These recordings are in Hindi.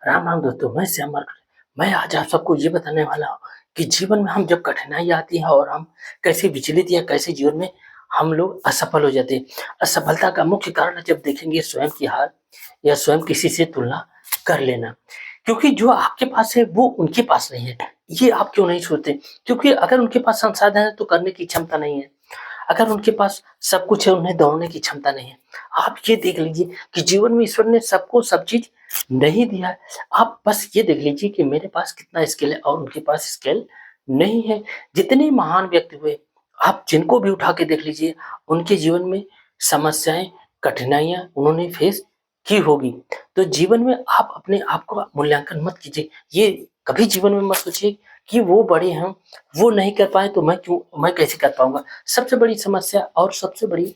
राम राम दोस्तों, मैं श्याम मार्कंडे। मैं आज आप सबको ये बताने वाला हूँ कि जीवन में हम जब कठिनाई आती है और हम कैसे विचलित या कैसे जीवन में हम लोग असफल हो जाते हैं। असफलता का मुख्य कारण है जब देखेंगे स्वयं की हार या स्वयं किसी से तुलना कर लेना। क्योंकि जो आपके पास है वो उनके पास नहीं है। ये आप क्यों नहीं सोचते? क्योंकि अगर उनके पास संसाधन है तो करने की क्षमता नहीं है। अगर उनके पास सब कुछ है, उन्हें दौड़ने की क्षमता नहीं है। आप ये देख लीजिए कि जीवन में ईश्वर ने सबको सब चीज़ नहीं दिया है। आप बस ये देख लीजिए कि मेरे पास कितना स्किल है और उनके पास स्किल नहीं है। जितने महान व्यक्ति हुए, आप जिनको भी उठा के देख लीजिए, उनके जीवन में समस्याएँ, कठिनाइयाँ उन्होंने फेस की होगी। तो जीवन में आप अपने आप का मूल्यांकन मत कीजिए। ये कभी जीवन में मत सोचिए कि वो बड़े हैं, वो नहीं कर पाए तो मैं कैसे कर पाऊँगा? सबसे बड़ी समस्या और सबसे बड़ी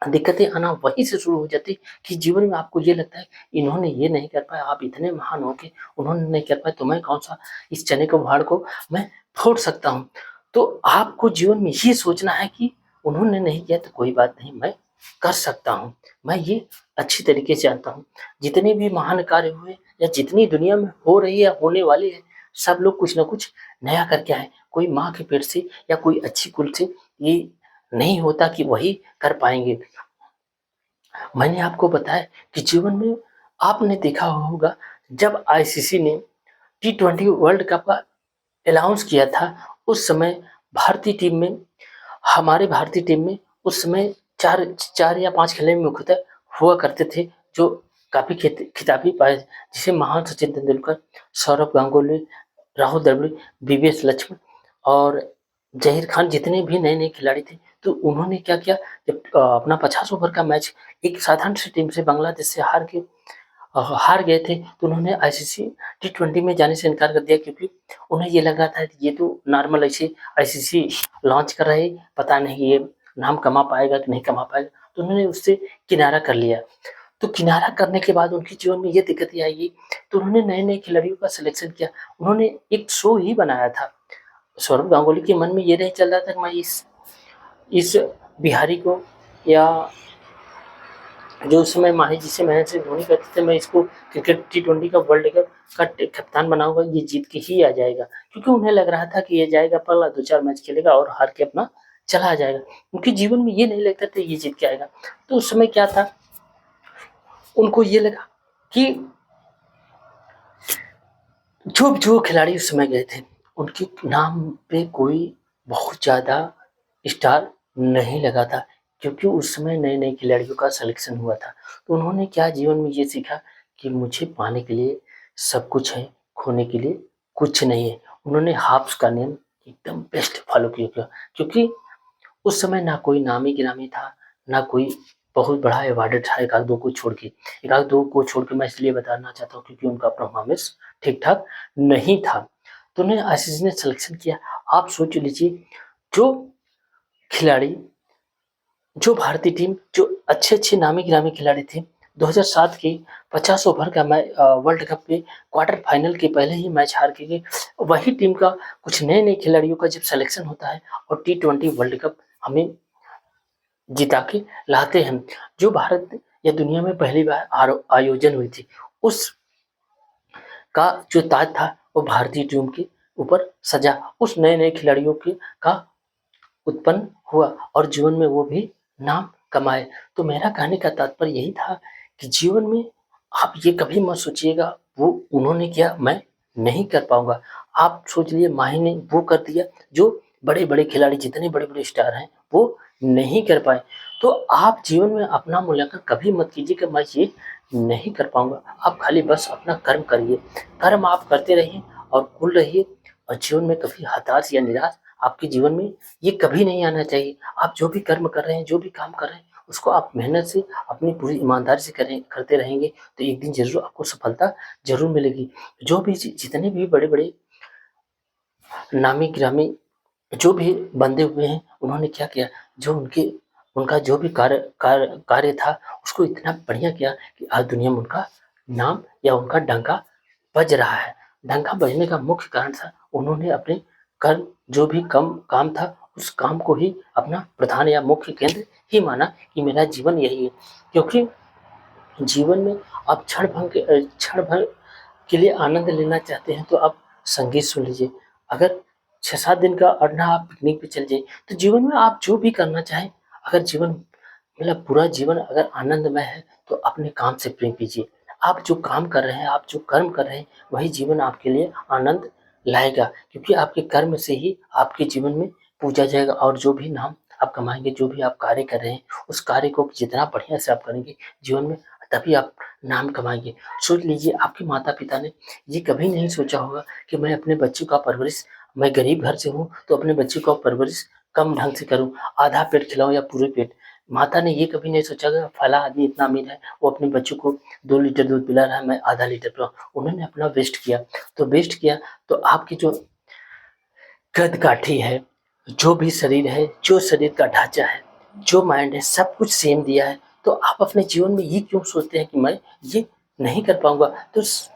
दिक्कतें आना वहीं से शुरू हो जाती है कि जीवन में आपको ये लगता है इन्होंने ये नहीं कर पाया, आप इतने महान हो के उन्होंने नहीं कर पाया तो मैं कौन-सा इस चने को भाड़ को मैं फोड़ सकता हूँ। तो आपको जीवन में ये सोचना है कि उन्होंने नहीं किया तो कोई बात नहीं, मैं कर सकता हूँ। मैं ये अच्छी तरीके से जानता हूँ। जितने भी महान कार्य हुए या जितनी दुनिया में हो रही है या होने वाले हैं, सब लोग कुछ न कुछ नया करके आए। कोई माँ के पेट से या कोई अच्छी कुल से ये नहीं होता कि वही कर पाएँगे। मैंने आपको बताया कि जीवन में आपने देखा होगा जब आईसीसी ने टी20 वर्ल्ड कप का अनाउंस किया था, उस समय भारतीय टीम में हमारे भारतीय टीम में उस समय 4 या 5 खिलाड़ी मुख्यतः हुआ करते थे, जो काफ़ी खिताबी पाए, जैसे महान सचिन तेंदुलकर, सौरव गांगुली, राहुल द्रविड़, वीवीएस लक्ष्मण और ज़हीर खान, जितने भी नए-नए खिलाड़ी थे, तो उन्होंने क्या किया जब अपना 50 ओवर का मैच एक साधारण सी टीम से बांग्लादेश से हार गए थे, तो उन्होंने आईसीसी टी20 में जाने से इनकार कर दिया क्योंकि उन्हें ये लग रहा था कि ये तो नॉर्मल ऐसे आईसीसी लॉन्च कर रहा है, पता नहीं ये नाम कमा पाएगा कि नहीं कमा पाएगा, तो उन्होंने उससे किनारा कर लिया। तो किनारा करने के बाद उनके जीवन में ये दिक्कतें आएगी, तो उन्होंने नए-नए खिलाड़ियों का सिलेक्शन किया। उन्होंने एक शो ही बनाया था। सौरव गांगुली के मन में ये नहीं चल रहा था कि मैं इस बिहारी को या जो उस समय जिसे महेंद्र सिंह धोनी कहते थे, मैं इसको क्रिकेट टी20 का वर्ल्ड कप का कप्तान बनाऊंगा, ये जीत के ही आ जाएगा, क्योंकि उन्हें लग रहा था कि ये जाएगा पहला 2-4 मैच खेलेगा और हार के अपना चला जाएगा। उनके जीवन में ये नहीं लगता था ये जीत के आएगा। तो उस समय क्या था, उनको ये लगा कि जो खिलाड़ी उस समय गए थे, उनके नाम पे कोई बहुत ज़्यादा स्टार नहीं लगा था, क्योंकि उस समय नए-नए खिलाड़ियों का सिलेक्शन हुआ था। तो उन्होंने क्या जीवन में ये सीखा कि मुझे पाने के लिए सब कुछ है, खोने के लिए कुछ नहीं है। उन्होंने हाफ़्स का नियम एकदम बेस्ट फ़ॉलो किया, क्योंकि उस समय ना कोई नामी-गिरामी था, ना कोई बहुत बड़ा अवार्ड था, 1 आध 2 को छोड़ के। 1 आध 2 को छोड़ के मैं इसलिए बताना चाहता हूँ क्योंकि उनका परफ़ॉर्मेंस ठीक-ठाक नहीं था। तो उन्हें आईसीसी ने सिलेक्शन किया। आप सोच लीजिए, जो खिलाड़ी, जो भारतीय टीम, जो अच्छे-अच्छे नामी-गिरामी खिलाड़ी थे, 2007 के 50 ओवर का वर्ल्ड कप के क्वार्टर फाइनल के पहले ही मैच हार के गए। वही टीम का कुछ नए-नए खिलाड़ियों का जब सिलेक्शन होता है और टी20 वर्ल्ड कप हमें जिता के लाते हैं, जो भारत या दुनिया में पहली बार आयोजन हुई थी, उस का जो ताज था वो भारतीय टीम के ऊपर सजा। उस नए-नए खिलाड़ियों के का उत्पन्न हुआ और जीवन में वो भी नाम कमाए। तो मेरा कहने का तात्पर्य यही था कि जीवन में आप ये कभी मत सोचिएगा वो उन्होंने किया मैं नहीं कर पाऊँगा। आप सोच लिए माही ने वो कर दिया जो बड़े-बड़े खिलाड़ी, जितने बड़े-बड़े स्टार हैं वो नहीं कर पाए। तो आप जीवन में अपना मूल्यांकन कभी मत कीजिए कि मैं ये नहीं कर पाऊँगा। आप खाली बस अपना कर्म करिए। कर्म आप करते रहिए और कुल रहिए, और जीवन में कभी हताश या निराश आपके जीवन में ये कभी नहीं आना चाहिए। आप जो भी कर्म कर रहे हैं, जो भी काम कर रहे हैं, उसको आप मेहनत से, अपनी पूरी ईमानदारी से करते रहेंगे, तो एक दिन ज़रूर आपको सफलता ज़रूर मिलेगी। जो भी जितने भी बड़े-बड़े नामी-गिरामी जो भी बंदे हुए हैं, उन्होंने क्या किया, जो उनका जो भी कार्य था, उसको इतना बढ़िया किया कि आज दुनिया में उनका नाम या उनका डंका बज रहा है। डंका बजने का मुख्य कारण था, उन्होंने अपने कर्म, जो भी काम था, उस काम को ही अपना प्रधान या मुख्य केंद्र ही माना कि मेरा जीवन यही है। क्योंकि जीवन में आप क्षण भर के लिए आनंद लेना चाहते हैं तो आप संगीत सुन लीजिए। अगर 6-7 दिन का अढ़ना आप पिकनिक पे चल जाइए, तो जीवन में आप जो भी करना चाहें, अगर जीवन मतलब पूरा जीवन अगर आनंदमय है, तो अपने काम से प्रेम कीजिए। आप जो काम कर रहे हैं, आप जो कर्म कर रहे हैं, वही जीवन आपके लिए आनंद लाएगा, क्योंकि आपके कर्म से ही आपके जीवन में पूजा जाएगा और जो भी नाम आप कमाएँगे, जो भी आप कार्य कर रहे हैं, उस कार्य को जितना बढ़िया से आप करेंगे जीवन में, तभी आप नाम कमाएँगे। सोच लीजिए, आपके माता-पिता ने ये कभी नहीं सोचा होगा कि मैं अपने बच्चों का परवरिश, मैं गरीब घर से हूँ, तो अपने बच्चे को परवरिश कम ढंग से करूँ, आधा पेट खिलाऊँ या पूरे पेट। माता ने ये कभी नहीं सोचा कि फला आदमी इतना अमीर है, वो अपने बच्चों को 2 लीटर दूध पिला रहा है, मैं आधा लीटर पिलाऊँ। उन्होंने अपना वेस्ट किया, तो आपकी जो कद-काठी है, जो भी शरीर है, जो शरीर का ढाँचा है, जो माइंड है, सब कुछ सेम दिया है। तो आप अपने जीवन में ये क्यों सोचते हैं कि मैं ये नहीं कर पाऊँगा? तो स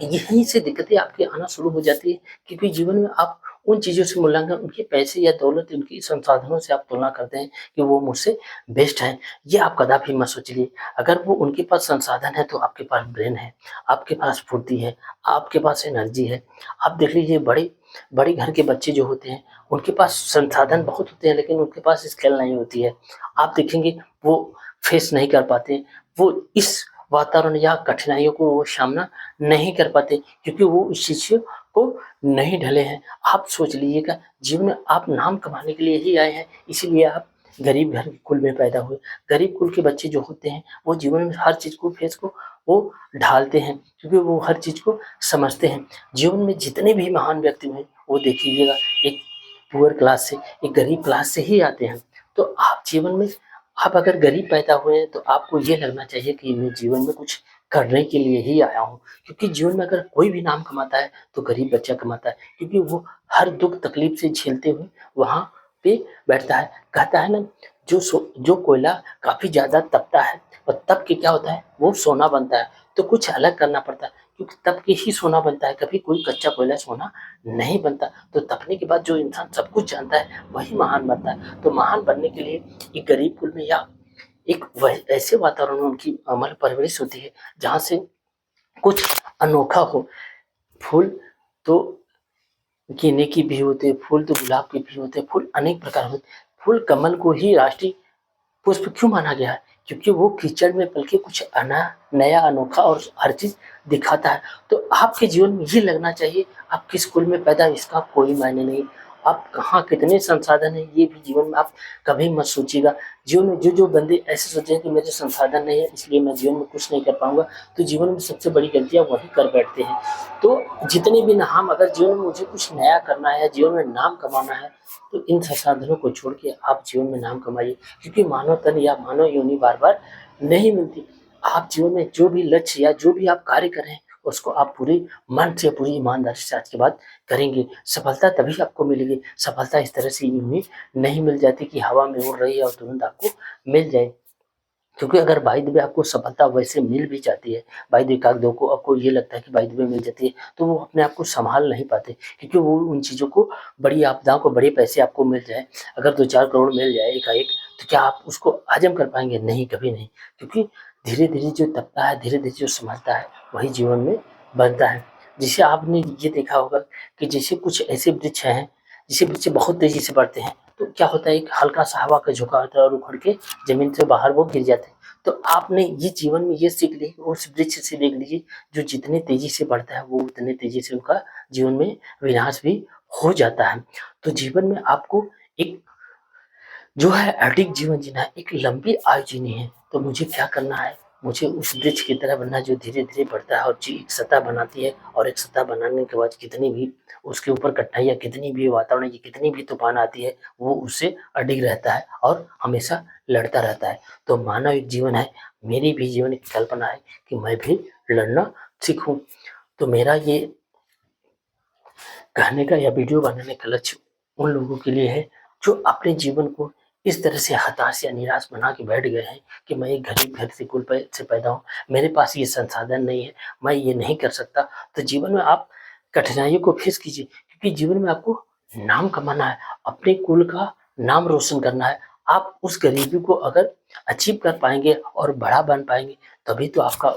यहीं से दिक्कतें आपकी आना शुरू हो जाती है, क्योंकि जीवन में आप उन चीज़ों से मूल्यांकन, उनके पैसे या दौलत, उनकी संसाधनों से आप तुलना करते हैं कि वो मुझसे बेस्ट हैं। ये आप कदापि मत सोचिए। अगर वो उनके पास संसाधन है तो आपके पास ब्रेन है, आपके पास फुर्ती है, आपके पास एनर्जी है। आप देख लीजिए, बड़े बड़े घर के बच्चे जो होते हैं, उनके पास संसाधन बहुत होते हैं, लेकिन उनके पास स्किल नहीं होती है। आप देखेंगे, वो फेस नहीं कर पाते, वो इस वातावरण या कठिनाइयों को वो सामना नहीं कर पाते, क्योंकि वो इस चीज़ को नहीं ढले हैं। आप सोच लीजिएगा, जीवन में आप नाम कमाने के लिए ही आए हैं, इसीलिए आप गरीब घर के कुल में पैदा हुए। गरीब कुल के बच्चे जो होते हैं, वो जीवन में हर चीज़ को, फेस को वो ढालते हैं, क्योंकि वो हर चीज़ को समझते हैं। जीवन में जितने भी महान व्यक्ति हुए, वो देख लीजिएगा, एक पुअर क्लास से, एक गरीब क्लास से ही आते हैं। तो आप जीवन में, आप अगर गरीब पैदा हुए हैं, तो आपको ये लगना चाहिए कि मैं जीवन में कुछ करने के लिए ही आया हूँ, क्योंकि जीवन में अगर कोई भी नाम कमाता है, तो गरीब बच्चा कमाता है, क्योंकि वो हर दुःख तकलीफ से झेलते हुए वहाँ पे बैठता है। कहता है ना, जो कोयला काफ़ी ज़्यादा तपता है और तप के क्या होता है, वो सोना बनता है। तो कुछ अलग करना पड़ता है, क्योंकि तप के ही सोना बनता है, कभी कोई कच्चा कोयला सोना नहीं बनता। तो तपने के बाद जो इंसान सब कुछ जानता है, वही महान बनता है। तो महान बनने के लिए एक गरीब कुल में या एक वह ऐसे वातावरण में उनकी मतलब परवरिश होती है, जहाँ से कुछ अनोखा हो। फूल तो गेंदे की भी होते हैं, फूल तो गुलाब के भी होते हैं, फूल अनेक प्रकार होते हैं। फूल कमल को ही राष्ट्रीय पुष्प क्यों माना गया है? क्योंकि वो कीचड़ में पल के कुछ नया, अनोखा और हर चीज़ दिखाता है। तो आपके जीवन में ये लगना चाहिए, आप किस कुल में पैदा, इसका कोई मायने नहीं। आप कहाँ कितने संसाधन हैं, ये भी जीवन में आप कभी मत सोचिएगा। जीवन में जो बंदे ऐसे सोचते हैं कि मेरे संसाधन नहीं है, इसलिए मैं जीवन में कुछ नहीं कर पाऊँगा, तो जीवन में सबसे बड़ी गलतियाँ वही कर बैठते हैं। तो जितने भी नाम, अगर जीवन में मुझे कुछ नया करना है, जीवन में नाम कमाना है, तो इन संसाधनों को छोड़ के आप जीवन में नाम कमाइए, क्योंकि मानव तन या मानव योनि बार-बार नहीं मिलती। आप जीवन में जो भी लक्ष्य या जो भी आप कार्य कर रहे हैं, उसको आप पूरे मन से, पूरी ईमानदारी से आज के बाद करेंगे। सफलता तभी आपको मिलेगी। सफलता इस तरह से यूँ ही नहीं मिल जाती कि हवा में उड़ रही है और तुरंत आपको मिल जाए। क्योंकि अगर बाय द वे आपको सफलता वैसे मिल भी जाती है, बाय द वे एकाध-दो को आपको ये लगता है कि बाय द वे मिल जाती है, तो वो अपने आप को सँभाल नहीं पाते, क्योंकि वो उन चीज़ों को, बड़ी आपदाओं को, बड़े पैसे आपको मिल जाए, अगर 2-4 करोड़ मिल जाए एकाएक, तो क्या आप उसको हज़म कर पाएँगे? नहीं, कभी नहीं। क्योंकि धीरे-धीरे जो तपता है, धीरे-धीरे जो सँभलता है, वही जीवन में बनता है। जैसे आपने ये देखा होगा कि जैसे कुछ ऐसे वृक्ष हैं, जैसे वृक्ष बहुत तेज़ी से बढ़ते हैं, तो क्या होता है, एक हल्का-सा हवा का झोंका होता है और उखड़ के ज़मीन से बाहर वो गिर जाते हैं। तो आपने ये जीवन में ये सीख ली, उस वृक्ष से देख लीजिए, जो जितने तेज़ी से बढ़ता है, वो उतने तेज़ी से उनका जीवन में विनाश भी हो जाता है। तो जीवन में आपको एक जो है अडिग जीवन जीना है, एक लंबी आयु जीनी है, तो मुझे क्या करना है? मुझे उस वृक्ष की तरह बनना है, जो धीरे-धीरे बढ़ता है और जी एक सतह बनाती है, और एक सतह बनाने के बाद कितनी भी उसके ऊपर कठिनाइयाँ, कितनी भी वातावरण की कितनी भी तूफ़ान आती है, वो उससे अडिग रहता है और हमेशा लड़ता रहता है। तो मानव एक जीवन है, मेरी भी जीवन की कल्पना है कि मैं भी लड़ना सीखूँ। तो मेरा ये कहने का या वीडियो बनाने का लक्ष्य उन लोगों के लिए है, जो अपने जीवन को इस तरह से हताश या निराश बना के बैठ गए हैं कि मैं एक गरीब घर से कुल से पैदा हूँ, मेरे पास ये संसाधन नहीं है, मैं ये नहीं कर सकता। तो जीवन में आप कठिनाइयों को फेस कीजिए, क्योंकि जीवन में आपको नाम कमाना है, अपने कुल का नाम रोशन करना है। आप उस गरीबी को अगर अचीव कर पाएँगे और बड़ा बन पाएँगे, तभी तो आपका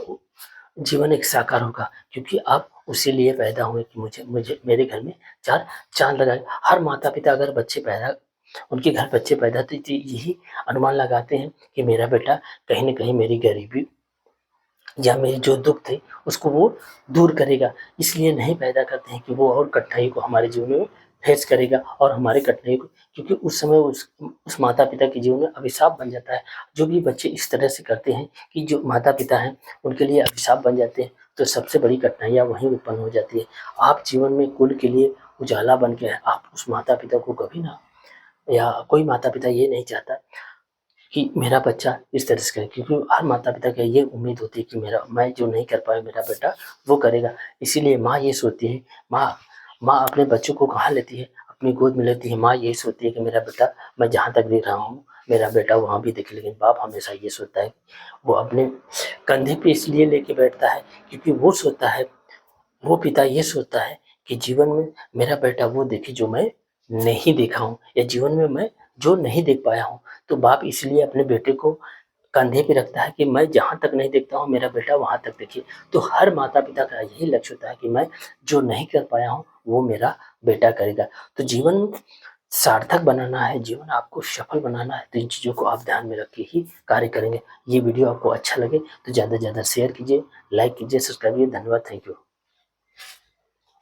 जीवन एक साकार होगा, क्योंकि आप उसी लिए पैदा हुए कि मुझे मुझे मेरे घर में 4 चाँद लगाए। हर माता-पिता अगर बच्चे पैदा उनके घर बच्चे पैदा तो यही अनुमान लगाते हैं कि मेरा बेटा कहीं न कहीं मेरी गरीबी या मेरे जो दुःख थे उसको वो दूर करेगा। इसलिए नहीं पैदा करते हैं कि वो और कठिनाई को हमारे जीवन में फेस करेगा और हमारी कठिनाई को, क्योंकि उस समय उस माता-पिता के जीवन में अभिशाप बन जाता है। जो भी बच्चे इस तरह से करते हैं कि जो माता-पिता हैं उनके लिए अभिशाप बन जाते हैं, तो सबसे बड़ी कठिनाइयाँ वहीं उत्पन्न हो जाती है। आप जीवन में कुल के लिए उजाला बन के आप उस माता-पिता को कभी ना, या कोई माता-पिता ये नहीं चाहता कि मेरा बच्चा इस तरह से करे, क्योंकि हर माता-पिता की ये उम्मीद होती है कि मेरा मैं जो नहीं कर पाया मेरा बेटा वो करेगा। इसीलिए माँ ये सोचती है, माँ माँ अपने बच्चों को कहाँ लेती है, अपनी गोद में लेती है। माँ यही सोचती है कि मेरा बेटा, मैं जहाँ तक देख रहा हूँ, मेरा बेटा वहाँ भी देखे। लेकिन बाप हमेशा ये सोचता है, वो अपने कंधे पे इसलिए लेके बैठता है क्योंकि वो सोचता है, वो पिता ये सोचता है कि जीवन में मेरा बेटा वो देखे जो मैं नहीं देखा हूँ, या जीवन में मैं जो नहीं देख पाया हूँ। तो बाप इसलिए अपने बेटे को कंधे पे रखता है कि मैं जहाँ तक नहीं देखता हूँ मेरा बेटा वहाँ तक देखे। तो हर माता-पिता का यही लक्ष्य होता है कि मैं जो नहीं कर पाया हूँ वो मेरा बेटा करेगा। तो जीवन सार्थक बनाना है, जीवन आपको सफल बनाना है, तो इन चीज़ों को आप ध्यान में रख के ही कार्य करेंगे। ये वीडियो आपको अच्छा लगे तो ज़्यादा से ज़्यादा शेयर कीजिए, लाइक कीजिए, सब्सक्राइब कीजिए। धन्यवाद, थैंक यू।